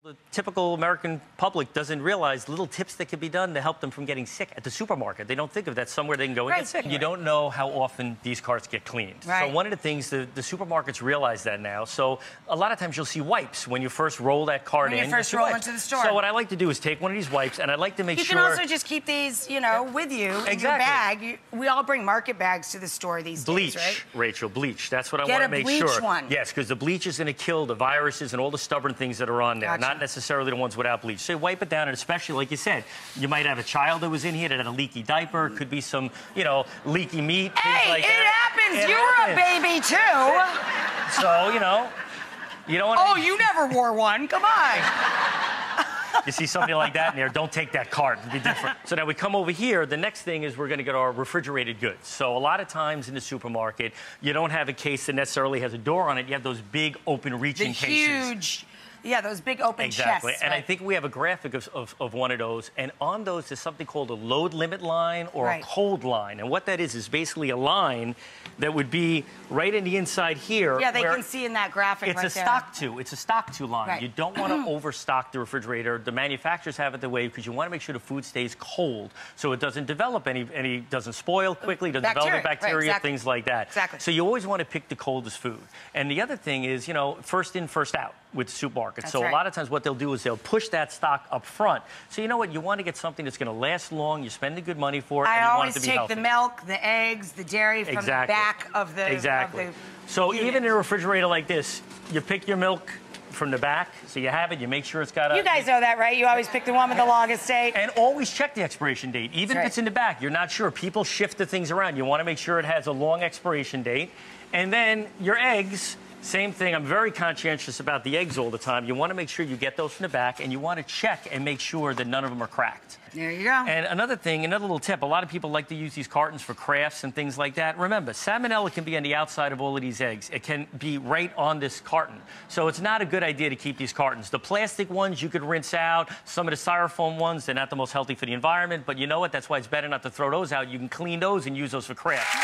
The typical American public doesn't realize little tips that can be done to help them from getting sick at the supermarket. They don't think of that somewhere they can go and get sick. You don't know how often these carts get cleaned. So one of the things, the supermarkets realize that now. So a lot of times you'll see wipes when you first roll that cart in. When you first roll into the store. So what I like to do is take one of these wipes, and I like to make sure... You can also just keep these, you know, with you in your bag. We all bring market bags to the store these days, right? Rachel, bleach. That's what I want to make sure. Get a bleach one. Yes, because the bleach is going to kill the viruses and all the stubborn things that are on there. Gotcha. Not necessarily the ones without bleach. So wipe it down, and especially, like you said, you might have a child that was in here that had a leaky diaper. Could be some, you know, leaky meat, things like that. It happens. You're a baby, too. So, you know, you don't want to... Oh, you never wore one. Come on. You see something like that in there, don't take that cart. It'll be different. So now we come over here. The next thing is we're going to get our refrigerated goods. So a lot of times in the supermarket, you don't have a case that necessarily has a door on it. You have those big open reaching cases. Huge... Yeah, those big open chests. And I think we have a graphic of one of those. And on those, there's something called a load limit line or a cold line. And what that is basically a line that would be right in the inside here. Yeah, they can see in that graphic it's a stock to. It's a stock to line. You don't want to overstock the refrigerator. The manufacturers have it the way because you want to make sure the food stays cold so it doesn't develop doesn't spoil quickly, doesn't develop bacteria, things like that. So you always want to pick the coldest food. And the other thing is, you know, first in, first out with supermarkets. So a lot of times what they'll do is they'll push that stock up front. So you know what? You want to get something that's going to last long. You spend the good money for it, and you want it to be healthy. I always take the milk, the eggs, the dairy from the back of the So even in a refrigerator like this, you pick your milk from the back, so you have it. You make sure it's got a... You guys know that, right? You always pick the one with the longest date. And always check the expiration date. Even if it's in the back, you're not sure. People shift the things around. You want to make sure it has a long expiration date. And then your eggs... Same thing. I'm very conscientious about the eggs all the time. You want to make sure you get those from the back, and you want to check and make sure that none of them are cracked. There you go. And another thing, another little tip, a lot of people like to use these cartons for crafts and things like that. Remember, salmonella can be on the outside of all of these eggs. It can be right on this carton. So it's not a good idea to keep these cartons. The plastic ones you could rinse out. Some of the styrofoam ones, they're not the most healthy for the environment. But you know what? That's why it's better not to throw those out. You can clean those and use those for crafts.